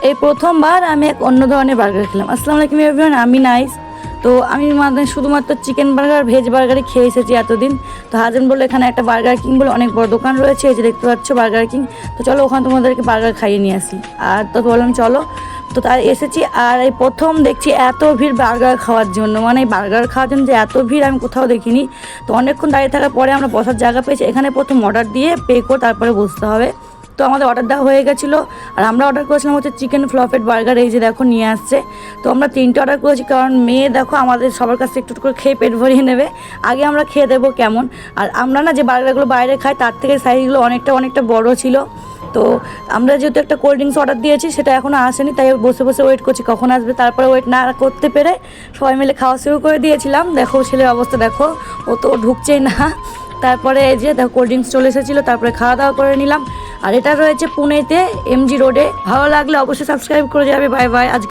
এই প্রথমবার আমি এক অন্য ধরনের বার্গার খেলাম। আসসালামু আলাইকুম এভরিওয়ান, আমি নাইস। তো আমি মানে শুধুমাত্র চিকেন বার্গার ভেজ বার্গারই খেয়ে এসেছি এতদিন। তো হাজবেন্ড বললো এখানে একটা বার্গার কিং বলে অনেক বড় দোকান রয়েছে, এই যে দেখতে পাচ্ছ বার্গার কিং। তো চলো ওখানে তোমাদেরকে বার্গার খাইয়ে নিয়ে আসি। আর তো বললাম চলো, তো তাই এসেছি। আর এই প্রথম দেখছি এত ভিড় বার্গার খাওয়ার জন্য, মানে এই বার্গার খাওয়ার জন্য যে এত ভিড় আমি কোথাও দেখিনি। তো অনেকক্ষণ দাঁড়িয়ে থাকার পরে আমরা বসার জায়গা পেয়েছি। এখানে প্রথম অর্ডার দিয়ে পে করে তারপরে বসতে হবে। তো আমাদের অর্ডার দেওয়া হয়ে গেছিলো। আর আমরা অর্ডার করেছিলাম হচ্ছে চিকেন ফ্লফেট বার্গার, এই যে দেখো নিয়ে আসছে। তো আমরা 3টে অর্ডার করেছি, কারণ মেয়ে দেখো আমাদের সবার কাছে একটু করে খেয়ে পেট ভরিয়ে নেবে, আগে আমরা খেয়ে দেবো কেমন। আর আমরা না যে বার্গারগুলো বাইরে খাই তার থেকে সাইজগুলো অনেকটা বড় ছিল। তো আমরা যেহেতু একটা কোল্ড ড্রিঙ্কস অর্ডার দিয়েছি, সেটা এখনও আসেনি, তাই বসে বসে ওয়েট করছি কখন আসবে। তারপরে ওয়েট না করতে পেরে সবাই মিলে খাওয়া শুরু করে দিয়েছিলাম। দেখো ছেলের অবস্থা দেখো, ও তো ঢুকছেই না। তারপরে এই যে দেখো কোল্ড ড্রিঙ্কস চলে এসেছিলো, তারপরে খাওয়া দাওয়া করে নিলাম। আর এটা রয়েছে পুনেতে MG রোডে। ভালো লাগলে অবশ্যই সাবস্ক্রাইব করে যাবে। Bye bye. আজকে